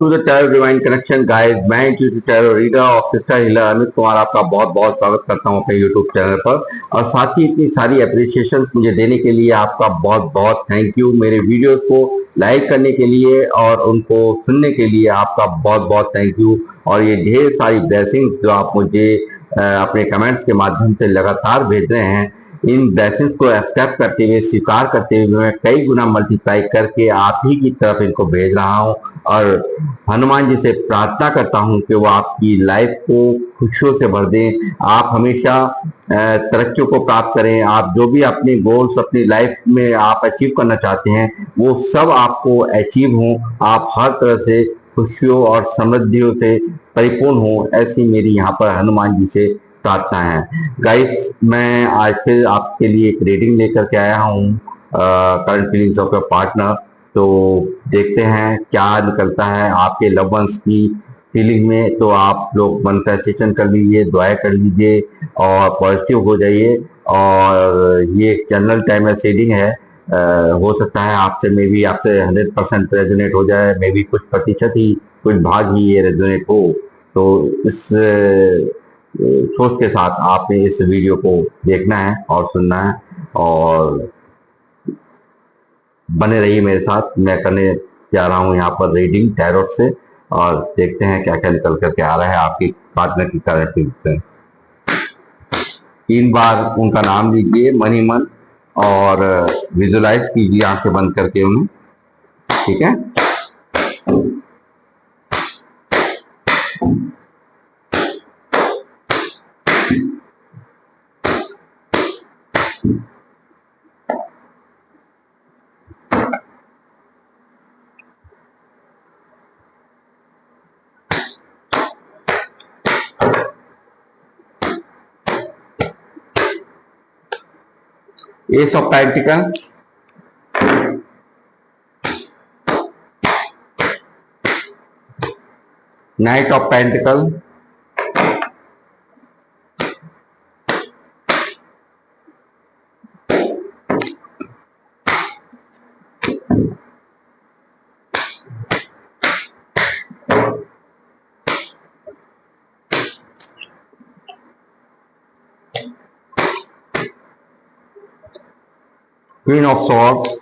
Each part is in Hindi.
To the tarot divine connection guys, मैं यूट्यूब टैरो रीडर और सिस्टर हीलर अमित कुमार आपका बहुत बहुत स्वागत करता हूं अपने यूट्यूब चैनल पर। और साथ ही इतनी सारी अप्रिसिएशन मुझे देने के लिए आपका बहुत बहुत थैंक यू। मेरे वीडियोस को लाइक करने के लिए और उनको सुनने के लिए आपका बहुत बहुत थैंक यू। और ये ढेर सारी ब्लेसिंग्स जो आप मुझे अपने कमेंट्स के माध्यम से लगातार भेज रहे हैं, इन ब्लेसिंग्स को एक्सेप्ट करते हुए, स्वीकार करते हुए मैं कई गुना मल्टीप्लाई करके आप ही की तरफ इनको भेज रहा हूं। और हनुमान जी से प्रार्थना करता हूं कि वो आपकी लाइफ को खुशियों से भर दें, आप हमेशा तरक्कियों को प्राप्त करें। आप जो भी अपने गोल्स अपनी लाइफ में आप अचीव करना चाहते हैं वो सब आपको अचीव हों, आप हर तरह से खुशियों और समृद्धियों से परिपूर्ण हो, ऐसी मेरी यहाँ पर हनुमान जी से प्रार्थना है। गाइस, मैं आज फिर आपके लिए एक रीडिंग लेकर के आया हूँ, current feelings of your partner. तो देखते हैं क्या निकलता है आपके लव वंस की फीलिंग में। तो आप लोग मैनिफेस्टेशन कर लीजिए, दुआएं कर लीजिए और पॉजिटिव हो जाइए। और ये जनरल टाइम रीडिंग है, हो सकता है आपसे मे भी आपसे 100% रेजोनेट हो जाए, मे भी कुछ प्रतिशत ही, कुछ भाग ही ये रेजोनेट हो। तो इस सोच के साथ आपने इस वीडियो को देखना है और सुनना है, और बने रहिए मेरे साथ। मैं करने जा रहा हूँ यहाँ पर रीडिंग टैरोट से, और देखते हैं क्या क्या निकल करके आ रहा है आपकी पार्टनर की करंट फीलिंग से। 3 बार उनका नाम लीजिए मन ही मन, और विजुलाइज कीजिए आंखें बंद करके उन्हें, ठीक है। Ace of pentacle, knight of pentacle, queen of swords,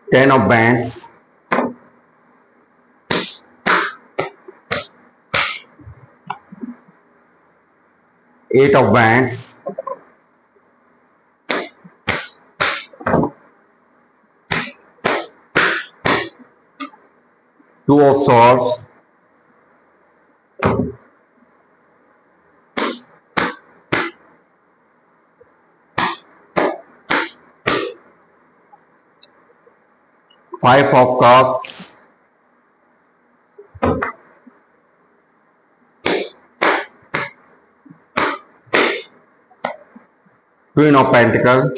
ten of wands, eight of wands, two of swords, five of cups, queen of pentacle,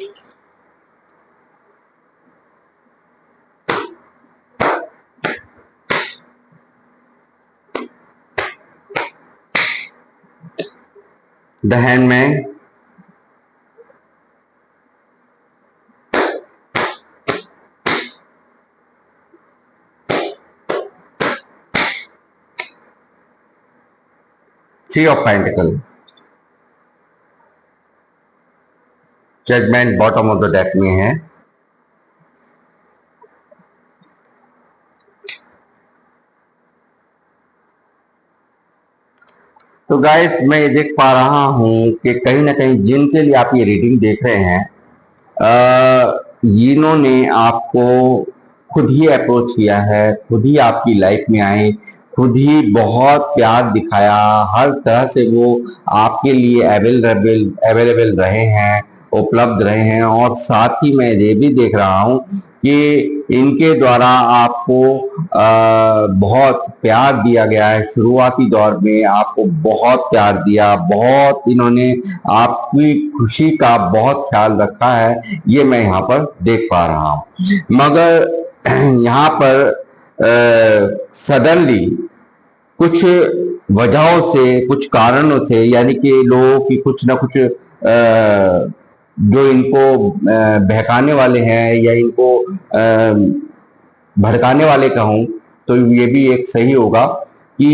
the hanged man, three of pentacle, judgement bottom of the deck में है। तो गाइस, मैं ये देख पा रहा हूं कि कहीं ना कहीं जिनके लिए आप ये रीडिंग देख रहे हैं, इन्होंने आपको खुद ही अप्रोच किया है, खुद ही आपकी लाइफ में आए, खुद ही बहुत प्यार दिखाया, हर तरह से वो आपके लिए अवेलेबल रहे हैं, उपलब्ध रहे हैं। और साथ ही मैं ये भी देख रहा हूं कि इनके द्वारा आपको बहुत प्यार दिया गया है। शुरुआती दौर में आपको बहुत प्यार दिया, बहुत इन्होंने आपकी खुशी का बहुत ख्याल रखा है, ये मैं यहाँ पर देख पा रहा हूँ। मगर यहाँ पर सडनली कुछ वजहों से, कुछ कारणों से, यानी कि लोगों की कुछ ना कुछ जो इनको बहकाने वाले हैं या इनको भड़काने वाले कहूं तो ये भी एक सही होगा कि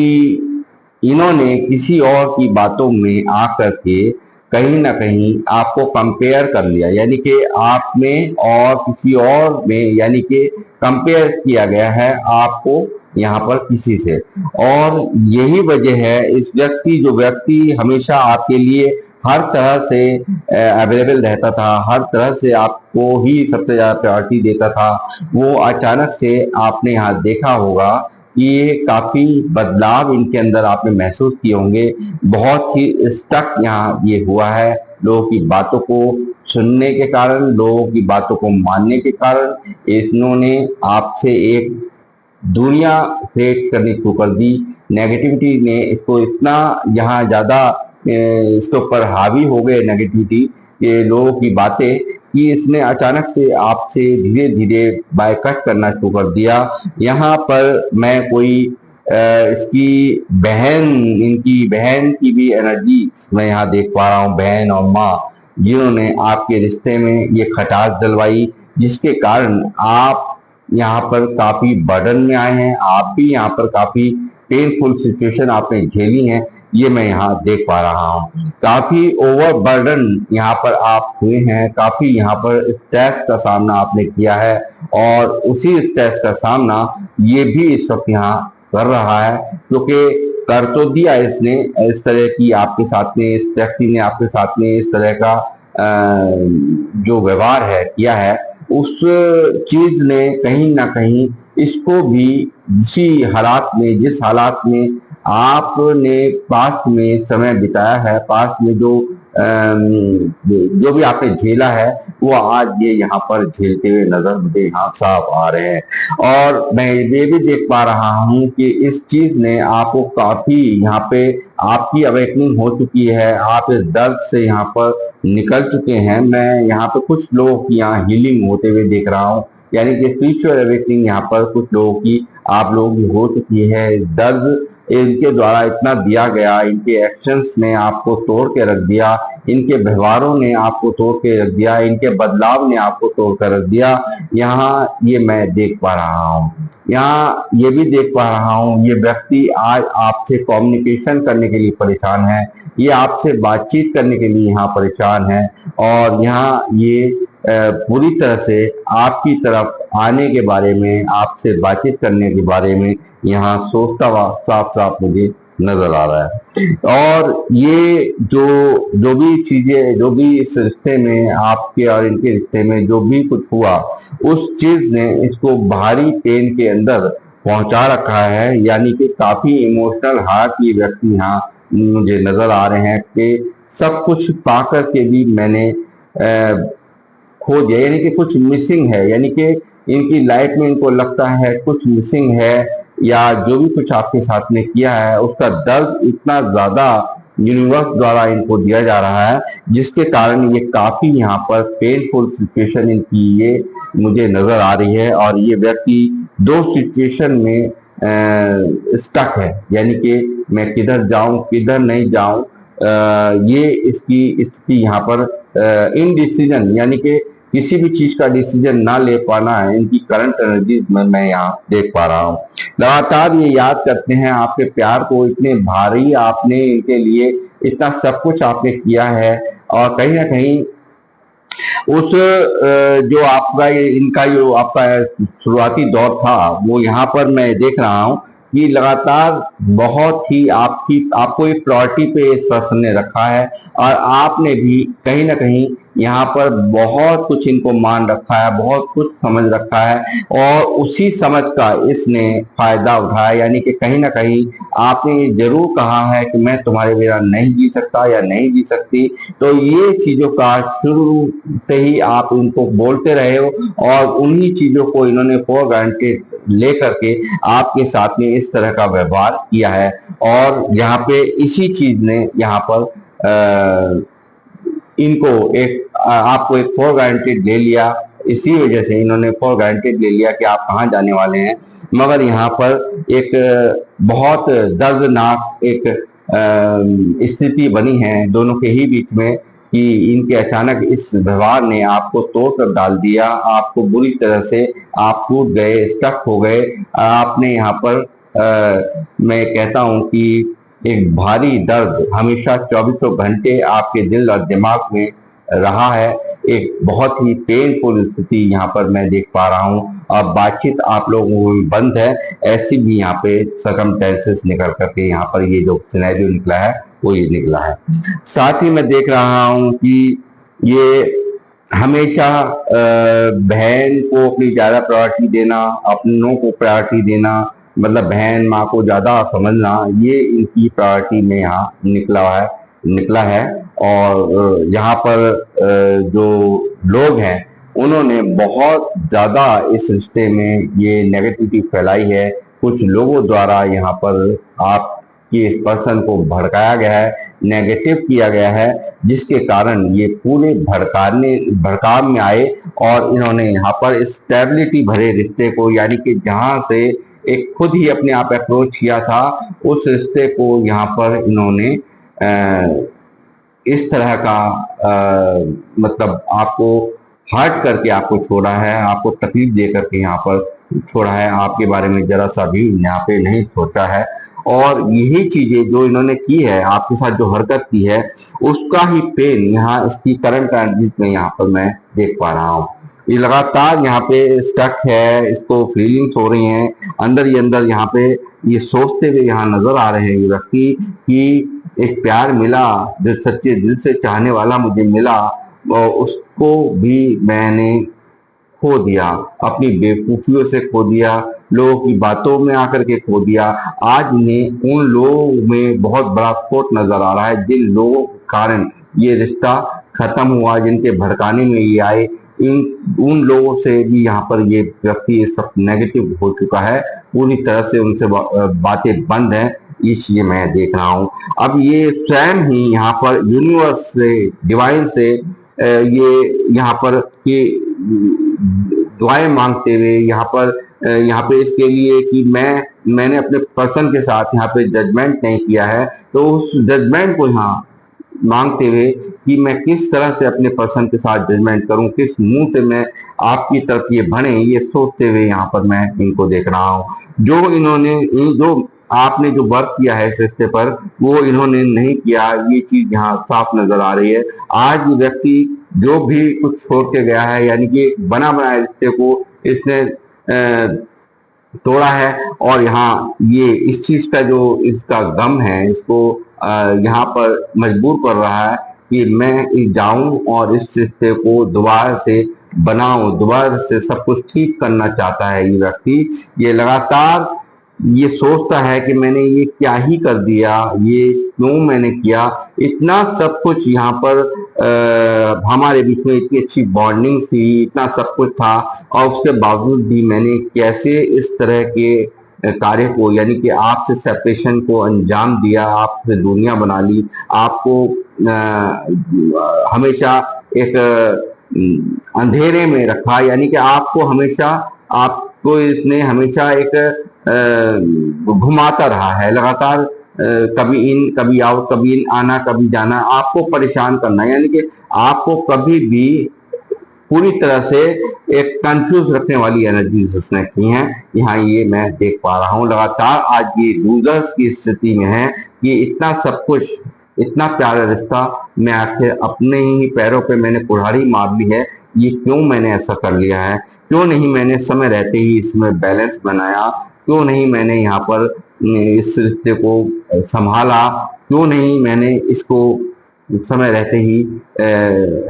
इन्होंने किसी और की बातों में आकर के कहीं ना कहीं आपको कंपेयर कर लिया, यानी कि आप में और किसी और में, यानी कि कंपेयर किया गया है आपको यहाँ पर किसी से। और यही वजह है, इस जो व्यक्ति हमेशा आपके लिए हर तरह से अवेलेबल रहता था, हर तरह से आपको ही सबसे ज्यादा प्रायोरिटी देता था, वो अचानक से आपने यहाँ देखा होगा कि ये काफी बदलाव इनके अंदर आपने महसूस किए होंगे। बहुत ही स्टक यहाँ ये हुआ है लोगों की बातों को सुनने के कारण, लोगों की बातों को मानने के कारण इन्होंने आपसे एक दुनिया क्रिएट करनी शुरू कर दी। नेगेटिविटी ने इसको इतना यहाँ ज्यादा इसके ऊपर हावी हो गए नेगेटिविटी ये लोगों की बातें, कि इसने अचानक से आपसे धीरे धीरे बायकट करना शुरू कर दिया। यहाँ पर मैं कोई इसकी बहन, इनकी बहन की भी एनर्जी मैं यहाँ देख पा रहा हूँ, बहन और माँ, जिन्होंने आपके रिश्ते में ये खटास डलवाई, जिसके कारण आप यहाँ पर काफी बर्डन में आए हैं। आप भी यहाँ पर काफी पेनफुल सिचुएशन आपने झेली है, ये मैं यहाँ देख पा रहा हूँ। काफी ओवर बर्डन यहाँ पर आप हुए हैं, काफी यहाँ पर स्ट्रेस का सामना आपने किया है, और उसी स्ट्रेस का सामना ये भी इस वक्त यहाँ कर रहा है, क्योंकि कर तो दिया इसने इस तरह की आपके साथ में, इस व्यक्ति ने आपके साथ में इस तरह का जो व्यवहार है किया है, उस चीज ने कहीं ना कहीं इसको भी इसी हालात में, जिस हालात में आपने पास्ट में समय बिताया है, पास्ट में जो भी आपने झेला है, वो आज ये यहाँ पर झेलते हुए नजर मुझे यहाँ साफ आ रहे हैं। और मैं ये भी देख पा रहा हूँ कि इस चीज ने आपको काफी यहाँ पे आपकी अवेकनिंग हो चुकी है, आप इस दर्द से यहाँ पर निकल चुके हैं। मैं यहाँ पे कुछ लोगों की यहाँ हीलिंग होते हुए देख रहा हूँ, यानी कि स्पिरिचुअल अवेकनिंग यहाँ पर कुछ लोगों की, आप लोगों की हो चुकी है। दर्द इनके द्वारा इतना दिया गया, इनके एक्शंस ने आपको तोड़ के रख दिया, इनके व्यवहारों ने आपको तोड़ के रख दिया, इनके बदलाव ने आपको तोड़ कर रख दिया। यहाँ ये मैं देख पा रहा हूँ, यहाँ ये भी देख पा रहा हूँ, ये व्यक्ति आज आपसे कम्युनिकेशन करने के लिए परेशान है, ये आपसे बातचीत करने के लिए यहाँ परेशान है, और यहाँ ये पूरी तरह से आपकी तरफ आने के बारे में, आपसे बातचीत करने के बारे में यहाँ सोचता हुआ साफ साफ मुझे नजर आ रहा है। और ये जो भी चीजें, जो भी इस रिश्ते में, आपके और इनके रिश्ते में जो भी कुछ हुआ, उस चीज ने इसको भारी पेन के अंदर पहुंचा रखा है। यानी कि काफी इमोशनल हार्ट ये व्यक्ति यहाँ मुझे नजर आ रहे हैं कि सब कुछ पाकर के भी मैंने खो दिया, यानी कि कुछ मिसिंग है, यानी कि इनकी लाइफ में इनको लगता है कुछ मिसिंग है, या जो भी कुछ आपके साथ में किया है उसका दर्द इतना ज्यादा यूनिवर्स द्वारा इनको दिया जा रहा है, जिसके कारण ये काफी यहाँ पर पेनफुल सिचुएशन इनकी ये मुझे नजर आ रही है। और ये व्यक्ति दो सिचुएशन में स्टक है, यानी कि मैं किधर जाऊं किधर नहीं जाऊं, ये इसकी स्थिति यहाँ पर इनडिसीजन, यानी कि किसी भी चीज का डिसीजन ना ले पाना है इनकी करंट एनर्जीज में मैं यहाँ देख पा रहा हूँ। लगातार ये याद करते हैं आपके प्यार को, इतने भारी आपने इनके लिए इतना सब कुछ आपने किया है, और कहीं ना कहीं उस जो आपका इनका जो आपका शुरुआती दौर था, वो यहाँ पर मैं देख रहा हूँ कि लगातार बहुत ही आपको एक प्रायोरिटी पे इस पर्सन ने रखा है, और आपने भी कहीं ना कहीं यहाँ पर बहुत कुछ इनको मान रखा है, बहुत कुछ समझ रखा है, और उसी समझ का इसने फायदा उठाया। यानी कि कहीं ना कहीं आपने ये जरूर कहा है कि मैं तुम्हारे बिना नहीं जी सकता या नहीं जी सकती, तो ये चीजों का शुरू से ही आप इनको बोलते रहे हो, और उन्हीं चीजों को इन्होंने फॉर ग्रांटेड लेकर के आपके साथ में इस तरह का व्यवहार किया है। और यहाँ पे इसी चीज ने यहाँ पर इनको आपको एक फॉर ग्रांटेड ले लिया, इसी वजह से इन्होंने फॉर ग्रांटेड ले लिया कि आप कहाँ जाने वाले हैं, मगर यहाँ पर एक बहुत दर्दनाक एक स्थिति बनी है दोनों के ही बीच में कि इनके अचानक इस व्यवहार ने आपको तोड़ कर डाल दिया। आपको बुरी तरह से आप टूट गए, स्टक हो गए। आपने यहाँ पर मैं कहता हूँ कि एक भारी दर्द हमेशा 24 घंटे आपके दिल और दिमाग में रहा है। एक बहुत ही पेनफुल स्थिति यहाँ पर मैं देख पा रहा हूँ। अब बातचीत आप लोगों में बंद है, ऐसी भी यहाँ पे सर्कमस्टेंसेस निकल करके यहाँ पर ये जो सिनेरियो निकला है वो ये निकला है। साथ ही मैं देख रहा हूँ कि ये हमेशा बहन को अपनी ज्यादा प्रायोरिटी देना, अपनों को प्रायोरिटी देना, मतलब बहन माँ को ज्यादा समझना, ये इनकी प्रायोरिटी में यहाँ निकला है। और यहाँ पर जो लोग हैं उन्होंने बहुत ज्यादा इस रिश्ते में ये नेगेटिविटी फैलाई है। कुछ लोगों द्वारा यहाँ पर आपके इस पर्सन को भड़काया गया है, नेगेटिव किया गया है, जिसके कारण ये पूरे भड़काव में आए और इन्होंने यहाँ पर स्टेबिलिटी भरे रिश्ते को, यानी कि जहां से एक खुद ही अपने आप अप्रोच किया था, उस रिश्ते को यहाँ पर इन्होंने इस तरह का मतलब आपको हर्ट करके आपको छोड़ा है, आपको तकलीफ दे करके यहाँ पर छोड़ा है, आपके बारे में जरा सा भी यहाँ पे नहीं सोचा है। और यही चीजें जो इन्होंने की है, आपके साथ जो हरकत की है, उसका ही पेन यहाँ इसकी करंट एनर्जीज में यहाँ पर मैं देख पा रहा हूँ। ये लगातार यहाँ पे स्टक है, इसको फीलिंग्स हो रही हैं अंदर ही अंदर। यहाँ पे ये सोचते हुए यहाँ नजर आ रहे हैं ये व्यक्ति कि एक प्यार मिला, जो सच्चे दिल से चाहने वाला मुझे मिला, और उसको भी मैंने खो दिया, अपनी बेवकूफियों से खो दिया, लोगों की बातों में आकर के खो दिया। आज इन्हें उन लोगों में बहुत बड़ा खोट नजर आ रहा है जिन लोगों के कारण ये रिश्ता खत्म हुआ, जिनके भड़काने में ये आए। उन लोगों से भी यहाँ पर ये व्यक्ति सब नेगेटिव हो चुका है, पूरी तरह से उनसे बातें बंद है। ये चीजें मैं देख रहा हूँ। अब ये स्वयं ही यहाँ पर यूनिवर्स से, डिवाइन से ये यहाँ पर ये दुआएं मांगते हुए यहाँ पे इसके लिए कि मैंने अपने पर्सन के साथ यहाँ पे जजमेंट नहीं किया है, तो उस जजमेंट को यहाँ मांगते हुए कि मैं किस तरह से अपने पर्सन के साथ जजमेंट करूं, किस मुंह से मैं आपकी तरफ ये बने, ये सोचते हुए यहाँ पर मैं इनको देख रहा हूँ। जो आपने जो वर्क किया है इस रिश्ते पर, वो इन्होंने नहीं किया, ये चीज यहाँ साफ नजर आ रही है। आज व्यक्ति जो भी कुछ छोड़ के गया है, यानी कि बना बनाए रिश्ते को इसने तोड़ा है, और यहाँ ये इस चीज का जो इसका गम है, इसको यहाँ पर मजबूर कर रहा है कि मैं जाऊं और इस रिश्ते को दोबारा से बनाऊं, दोबारा से सब कुछ ठीक करना चाहता है ये व्यक्ति। ये लगातार ये सोचता है कि मैंने ये क्या ही कर दिया, ये क्यों मैंने किया, इतना सब कुछ यहाँ पर हमारे बीच में इतनी अच्छी बॉन्डिंग थी, इतना सब कुछ था, और उसके बावजूद भी मैंने कैसे इस तरह के कार्य को, यानी कि आपसे सेपरेशन को अंजाम दिया, आपसे दुनिया बना ली, आपको हमेशा एक अंधेरे में रखा, यानी कि आपको इसने हमेशा एक घुमाता रहा है लगातार, कभी इन कभी आउट, कभी इन आना कभी जाना, आपको परेशान करना, यानी कि आपको कभी भी पूरी तरह से एक कंफ्यूज रखने वाली एनर्जीज उसने की हैं। यहाँ ये मैं देख पा रहा हूँ लगातार आज ये लूजर्स की स्थिति में है कि इतना सब कुछ, इतना प्यारा रिश्ता, मैं आखिर अपने ही पैरों पे मैंने कुल्हाड़ी मार ली है। ये क्यों मैंने ऐसा कर लिया है, क्यों नहीं मैंने समय रहते ही इसमें बैलेंस बनाया, क्यों नहीं मैंने यहाँ पर इस रिश्ते को संभाला, क्यों नहीं मैंने इसको समय रहते ही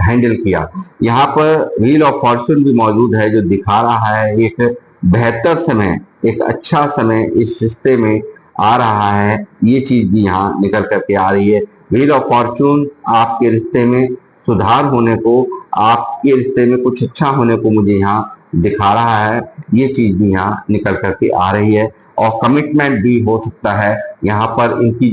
हैंडल किया। यहाँ पर व्हील ऑफ फॉर्चून भी मौजूद है, जो दिखा रहा है एक बेहतर समय, एक अच्छा समय इस रिश्ते में आ रहा है। ये चीज भी यहाँ निकल करके आ रही है। व्हील ऑफ फॉर्चून आपके रिश्ते में सुधार होने को, आपके रिश्ते में कुछ अच्छा होने को मुझे यहाँ दिखा रहा है। ये चीज भी यहाँ निकल करके आ रही है, और कमिटमेंट भी हो सकता है। यहाँ पर इनकी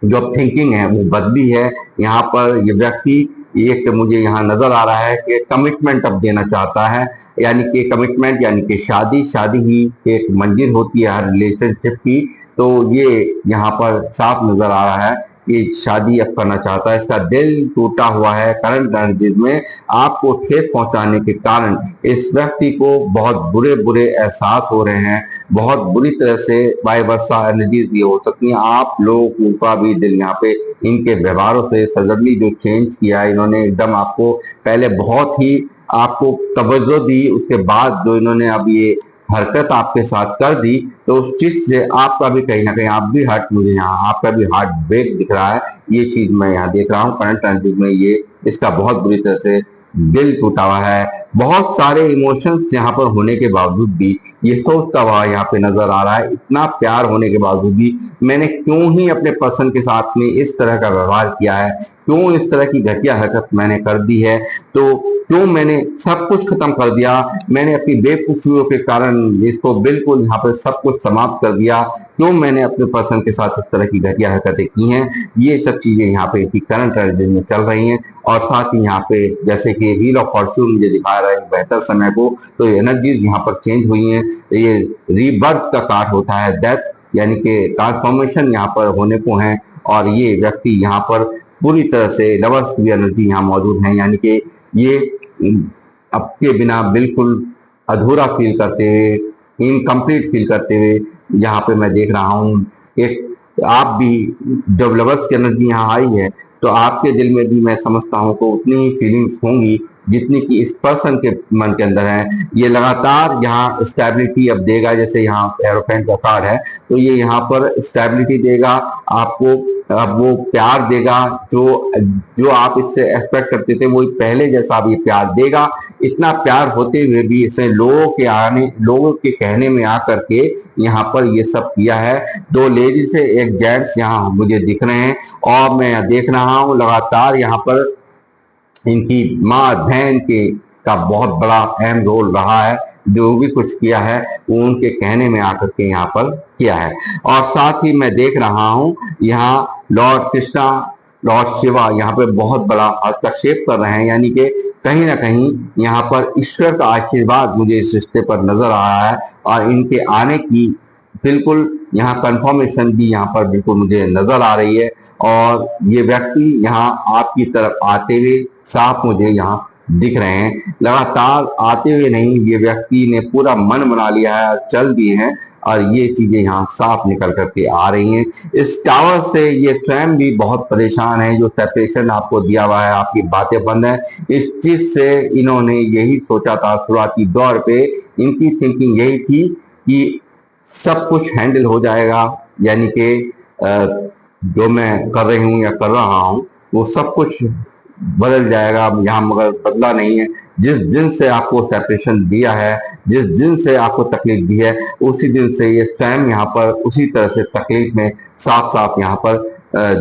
जो थिंकिंग है वो बदली है। यहाँ पर ये व्यक्ति एक मुझे यहाँ नजर आ रहा है कि कमिटमेंट अब देना चाहता है, यानी कि कमिटमेंट यानी कि शादी। शादी ही एक मंजिल होती है हर रिलेशनशिप की। तो ये यहाँ पर साफ नजर आ रहा है कि शादी अब करना चाहता है, इसका दिल टूटा हुआ है करंट एनर्जीज में। आपको ठेस पहुंचाने के कारण इस व्यक्ति को बहुत बुरे बुरे एहसास हो रहे हैं, बहुत बुरी तरह से वाई वर्षा एनर्जीज ये हो सकती हैं। आप लोगों का भी दिल यहाँ पे इनके व्यवहारों से सडनली जो चेंज किया है इन्होंने, एकदम आपको पहले बहुत ही आपको तवज्जो दी, उसके बाद जो इन्होंने अब ये हरकत आपके साथ कर दी, तो उस चीज से आपका भी कहीं ना कहीं आप भी हर्ट, मुझे यहाँ आपका भी हार्ट ब्रेक दिख रहा है। ये चीज मैं यहाँ देख रहा हूँ करंट एनर्जीज में, ये इसका बहुत बुरी तरह से दिल टूटा हुआ है। बहुत सारे इमोशंस यहाँ पर होने के बावजूद भी ये सोचता हुआ यहाँ पे नजर आ रहा है, इतना प्यार होने के बावजूद भी मैंने क्यों ही अपने पर्सन के साथ में इस तरह का व्यवहार किया है, क्यों इस तरह की घटिया हरकत मैंने कर दी है, तो क्यों मैंने सब कुछ खत्म कर दिया, मैंने अपनी बेवकूफियों के कारण इसको बिल्कुल यहाँ पर सब कुछ समाप्त कर दिया, क्यों मैंने अपने पर्सन के साथ इस तरह की घटिया हरकतें की हैं। ये सब चीजें यहाँ पे करंट एनर्जी में चल रही हैं। और साथ ही यहाँ पे जैसे कि व्हील ऑफ फॉर्च्यून मुझे दिखा रहा है बेहतर समय को, तो एनर्जीज यहाँ पर चेंज हुई हैं। ये रीबर्थ का कार्ड होता है, डेथ यानी कि ट्रांसफॉर्मेशन यहाँ पर होने को है। और ये व्यक्ति यहाँ पर पूरी तरह से लवर्स की एनर्जी यहाँ मौजूद है, यानी कि ये आपके बिना बिल्कुल अधूरा फील करते हुए, इनकम्प्लीट फील करते हुए यहाँ पे मैं देख रहा हूँ। एक आप भी जब लवर्स की एनर्जी यहाँ आई है तो आपके दिल में भी मैं समझता हूँ को उतनी ही फीलिंग्स होंगी जितनी कि इस पर्सन के मन के अंदर है। ये लगातार यहाँ स्टेबिलिटी अब देगा, जैसे यहाँ एरोप्लेन का कार्ड है तो ये यहाँ पर स्टेबिलिटी देगा आपको, अब वो प्यार देगा जो जो आप इससे एक्सपेक्ट करते थे वो पहले जैसा अब ये प्यार देगा। इतना प्यार होते हुए भी इसने लोगों के कहने में आकर के यहाँ पर ये सब किया है। दो लेडीज से एक जेंट्स यहाँ मुझे दिख रहे हैं और मैं देख रहा हूँ लगातार यहाँ पर इनकी माँ बहन के का बहुत बड़ा अहम रोल रहा है। जो भी कुछ किया है वो उनके कहने में आकर के यहाँ पर किया है। और साथ ही मैं देख रहा हूँ यहाँ लॉर्ड कृष्णा, लॉर्ड शिवा यहाँ पे बहुत बड़ा हस्तक्षेप कर रहे हैं, यानी कि कहीं ना कहीं यहाँ पर ईश्वर का आशीर्वाद मुझे इस रिश्ते पर नजर आ रहा है। और इनके आने की बिल्कुल यहाँ कंफर्मेशन भी यहाँ पर बिल्कुल मुझे नजर आ रही है। और ये व्यक्ति यहाँ आपकी तरफ आते हुए साफ मुझे यहाँ दिख रहे हैं, लगातार आते हुए नहीं, ये व्यक्ति ने पूरा मन बना लिया है, चल दिए हैं। और ये चीजें यहाँ साफ निकल करके आ रही हैं। इस टावर से ये स्वयं भी बहुत परेशान है, जो सेपरेशन आपको दिया हुआ है, आपकी बातें बंद है, इस चीज से इन्होंने यही सोचा था शुरुआती दौर पे। इनकी थिंकिंग यही थी कि सब कुछ हैंडल हो जाएगा, यानी कि जो मैं कर रही हूँ या कर रहा हूँ वो सब कुछ बदल जाएगा यहाँ, मगर बदला नहीं है। जिस दिन से आपको सेपरेशन दिया है, जिस दिन से आपको तकलीफ दी है, उसी दिन से ये स्वयं यहाँ पर उसी तरह से तकलीफ में साफ साफ यहाँ पर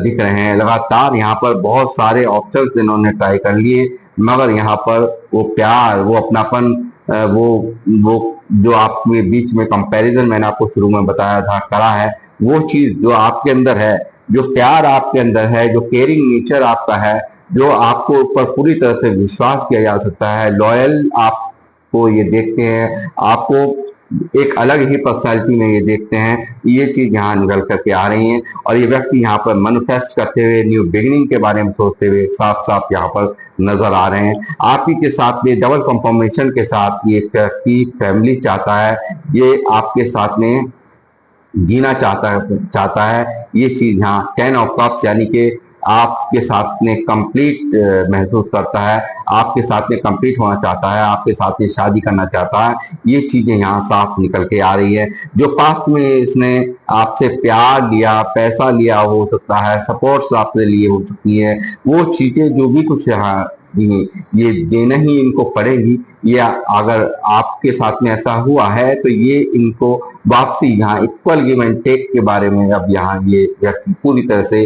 दिख रहे हैं। लगातार यहाँ पर बहुत सारे ऑप्शंस इन्होंने ट्राई कर लिए, मगर यहाँ पर वो प्यार, वो अपनापन, वो जो आपके बीच में कंपैरिजन मैंने आपको शुरू में बताया था करा है, वो चीज जो आपके अंदर है, जो प्यार आपके अंदर है, जो केयरिंग नेचर आपका है, जो आपको ऊपर पूरी तरह से विश्वास किया जा सकता है, लॉयल आपको ये देखते हैं, आपको एक अलग ही पर्सनैलिटी में ये देखते हैं, ये चीज यहाँ निकल करके आ रही है। और ये व्यक्ति यहाँ पर मैनिफेस्ट करते हुए, न्यू बिगिनिंग के बारे में सोचते हुए साफ साफ यहाँ पर नजर आ रहे हैं। आप ही के साथ में डबल कंफर्मेशन के साथ ये व्यक्ति फैमिली चाहता है, ये आपके साथ में जीना चाहता है। ये चीज यहाँ 10 ऑफ कप्स यानी कि आपके साथ में कंप्लीट महसूस करता है, आपके साथ में कंप्लीट होना चाहता है, आपके साथ में शादी करना चाहता है। ये चीजें यहाँ साफ निकल के आ रही है। जो पास्ट में इसने आपसे प्यार लिया, पैसा लिया हो सकता है, सपोर्ट्स आपसे लिए हो सकती है, वो चीजें जो भी कुछ यहाँ ये देना ही इनको पड़ेगी। या अगर आपके साथ में ऐसा हुआ है तो ये इनको वापसी यहाँ इक्वल गिव एंड टेक के बारे में अब यहाँ ये व्यक्ति पूरी तरह से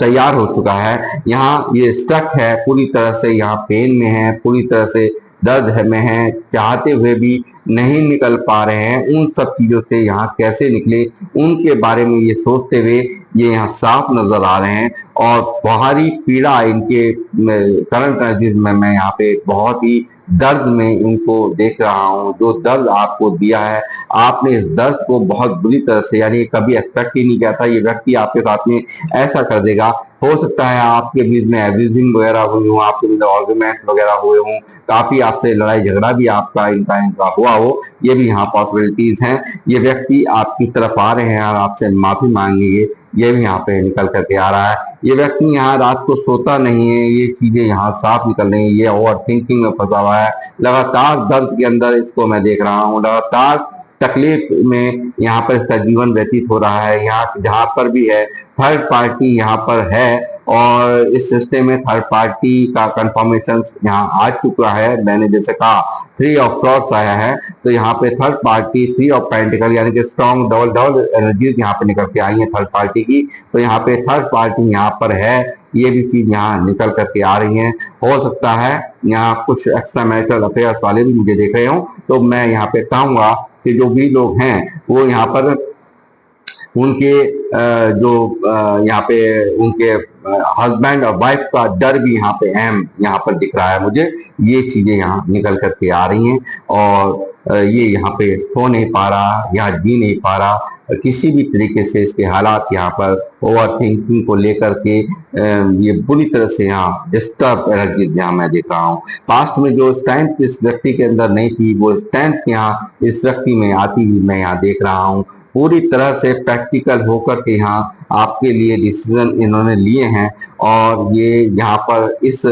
तैयार हो चुका है। यहाँ ये स्टक है पूरी तरह से, यहाँ पेन में है, पूरी तरह से दर्द में हैं, चाहते हुए भी नहीं निकल पा रहे हैं, उन सब चीजों से यहाँ कैसे निकले उनके बारे में ये सोचते हुए ये यहाँ साफ नजर आ रहे हैं। और बाहरी पीड़ा इनके करंट एनर्जीज में मैं यहाँ पे बहुत ही दर्द में इनको देख रहा हूँ। जो दर्द आपको दिया है, आपने इस दर्द को बहुत बुरी तरह से, यानी कभी एक्सपेक्ट ही नहीं किया था ये व्यक्ति आपके साथ में ऐसा कर देगा। हो सकता है आपके बीच में एब्यूजिंग वगैरह हुई हो, आपके बीच में आर्गुमेंट्स वगैरह हुए हों, काफी आपसे लड़ाई झगड़ा भी आपका इनका हुआ हो, ये भी यहाँ पॉसिबिलिटीज हैं। ये व्यक्ति आपकी तरफ आ रहे हैं और आपसे माफी मांगेंगे, ये भी यहाँ पे निकल करके आ रहा है। ये व्यक्ति यहाँ रात को सोता नहीं है, ये चीजें यहाँ साफ निकल रही है। ये ओवर थिंकिंग में फंसा हुआ है, लगातार दर्द के अंदर इसको मैं देख रहा हूँ, लगातार तकलीफ में यहाँ पर इसका जीवन व्यतीत हो रहा है। यहाँ जहाँ पर भी है थर्ड पार्टी यहाँ पर है, और इस सिस्टम में थर्ड पार्टी का कंफर्मेशन यहाँ आ चुका है। मैंने जैसे कहा 3 ऑफ सॉर्ड्स आया है, तो यहाँ पे थर्ड पार्टी 3 ऑफ पेंटिकल यानी कि स्ट्रॉन्ग डबल डबल एनर्जीज यहाँ पे निकल के आई है थर्ड पार्टी की। तो यहाँ पे थर्ड पार्टी यहाँ पर है, ये भी चीज यहाँ निकल करके आ रही है। हो सकता है यहाँ कुछ एक्स्ट्रा मैरिटल अफेयर्स वाले भी मुझे देख रहे हो, तो मैं यहाँ पे कहूंगा कि जो भी लोग हैं वो यहाँ पर उनके जो यहाँ पे उनके हस्बैंड और वाइफ का डर भी यहाँ पे अहम यहाँ पर दिख रहा है मुझे। ये चीजें यहाँ निकल करके आ रही हैं, और ये यहाँ पे सो नहीं पा रहा, यहाँ जी नहीं पा रहा, किसी भी तरीके से इसके हालात यहाँ पर ओवर थिंकिंग को लेकर के ये बुरी तरह से यहाँ डिस्टर्ब एनर्जीज यहाँ मैं देख रहा हूँ। पास्ट में जो स्ट्रेंथ इस व्यक्ति के अंदर नहीं थी, वो स्ट्रेंथ यहाँ इस व्यक्ति में आती हुई मैं यहाँ देख रहा हूँ। पूरी तरह से प्रैक्टिकल होकर के यहाँ आपके लिए डिसीजन इन्होंने लिए हैं, और ये यहाँ पर इस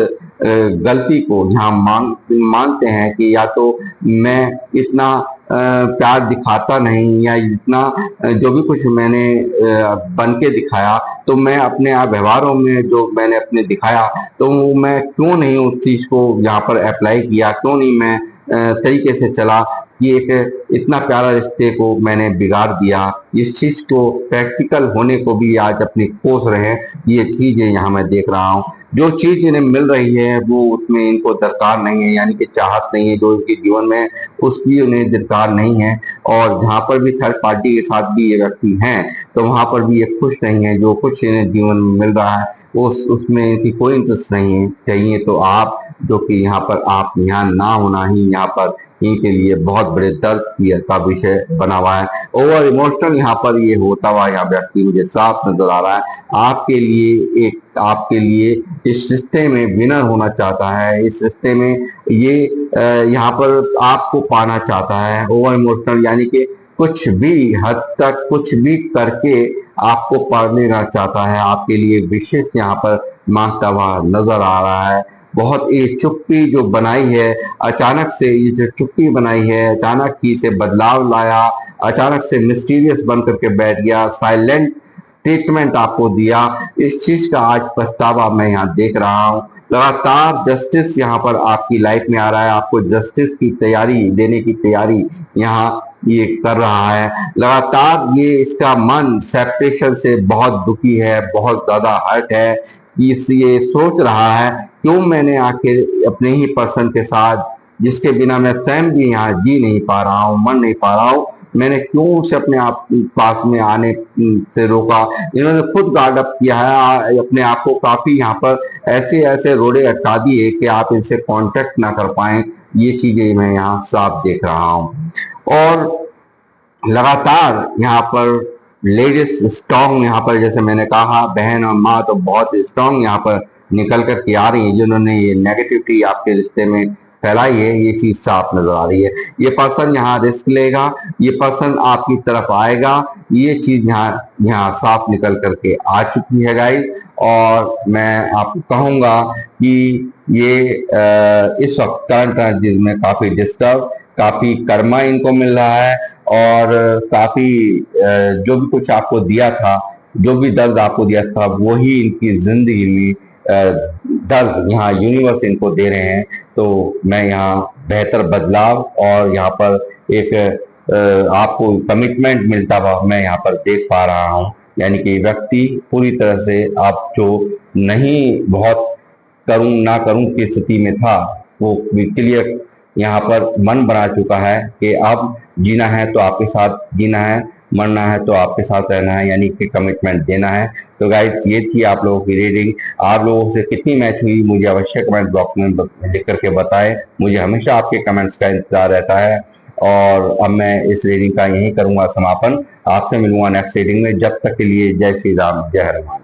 गलती को यहाँ मानते हैं कि या तो मैं इतना प्यार दिखाता नहीं, या इतना जो भी कुछ मैंने बन के दिखाया, तो मैं अपने आप व्यवहारों में जो मैंने अपने दिखाया, तो मैं क्यों नहीं उस चीज को यहाँ पर अप्लाई किया, क्यों नहीं मैं तरीके से चला कि एक इतना प्यारा रिश्ते को मैंने बिगाड़ दिया। इस चीज को प्रैक्टिकल होने को भी आज अपनी कोस रहे हैं, ये चीजें यहाँ मैं देख रहा हूँ। जो चीज इन्हें मिल रही है वो उसमें इनको दरकार नहीं है, यानी कि चाहत नहीं है जो इनके जीवन में, उसकी उन्हें दरकार नहीं है। और जहाँ पर भी थर्ड पार्टी के साथ भी ये व्यक्ति हैं, तो वहां पर भी ये खुश नहीं है। जो कुछ इन्हें जीवन में मिल रहा है उसमें इनकी कोई इंटरेस्ट नहीं है। चाहिए तो आप, जो कि यहाँ पर आप यहाँ ना होना ही यहाँ पर इनके लिए बहुत बड़े दर्द का विषय बना हुआ है। ओवर इमोशनल यहाँ पर ये होता हुआ यहाँ व्यक्ति मुझे साफ नजर आ रहा है। आपके लिए इस रिश्ते में विनर होना चाहता है, इस रिश्ते में ये यहाँ पर आपको पाना चाहता है। ओवर इमोशनल यानी कि कुछ भी हद तक कुछ भी करके आपको पा लेना चाहता है, आपके लिए विशेष यहाँ पर मांगता हुआ नजर आ रहा है। बहुत ये चुप्पी जो बनाई है, अचानक से ये जो चुप्पी बनाई है, अचानक ही से बदलाव लाया, अचानक से मिस्टीरियस बन करके बैठ गया, साइलेंट ट्रीटमेंट आपको दिया, इस चीज का आज पछतावा मैं यहाँ देख रहा हूँ। लगातार जस्टिस यहाँ पर आपकी लाइफ में आ रहा है, आपको जस्टिस की तैयारी देने की तैयारी यहाँ ये कर रहा है। लगातार ये इसका मन सेपरेशन से बहुत दुखी है, बहुत ज्यादा हर्ट है। ये सोच रहा है क्यों मैंने आखिर अपने ही पर्सन के साथ, जिसके बिना मैं स्वयं भी यहाँ जी नहीं पा रहा हूँ, मन नहीं पा रहा हूँ, मैंने क्यों उसे अपने आप पास में आने से रोका। इन्होंने खुद गार्ड अप किया है, अपने आप को काफी यहाँ पर ऐसे ऐसे रोड़े अटका दिए कि आप इनसे कांटेक्ट ना कर पाए। ये चीजें मैं यहाँ साफ देख रहा हूँ। और लगातार यहाँ पर लेडीज स्ट्रॉन्ग, यहाँ पर जैसे मैंने कहा बहन और माँ तो बहुत स्ट्रॉन्ग यहाँ पर निकल कर के आ रही है, जिन्होंने ये नेगेटिविटी आपके रिश्ते में फैलाई है, ये चीज साफ नजर आ रही है। ये पर्सन यहाँ रिस्क लेगा, ये पर्सन आपकी तरफ आएगा, ये चीज यहाँ साफ निकल करके आ चुकी है गाइस। और मैं आपको कहूंगा कि ये इस वक्त करंट एनर्जीज में काफी डिस्टर्ब, काफी कर्मा इनको मिल रहा है, और काफी जो भी कुछ आपको दिया था, जो भी दर्द आपको दिया था, वही इनकी जिंदगी में दर्द यहाँ यूनिवर्स इनको दे रहे हैं। तो मैं यहाँ बेहतर बदलाव और यहाँ पर एक आपको कमिटमेंट मिलता हुआ मैं यहाँ पर देख पा रहा हूँ। यानी कि व्यक्ति पूरी तरह से आप जो नहीं बहुत करूं ना करूं की स्थिति में था, वो क्लियर यहाँ पर मन बना चुका है कि अब जीना है तो आपके साथ जीना है, मरना है तो आपके साथ रहना है, यानी कि कमिटमेंट देना है। तो गाइस ये थी आप लोगों की रीडिंग। आप लोगों से कितनी मैच हुई मुझे अवश्य कमेंट बॉक्स में लिख करके बताएं। मुझे हमेशा आपके कमेंट्स का इंतजार रहता है। और अब मैं इस रीडिंग का यही करूंगा समापन। आपसे मिलूंगा नेक्स्ट रीडिंग में। जब तक के लिए जय श्री राम, जय हनुमान।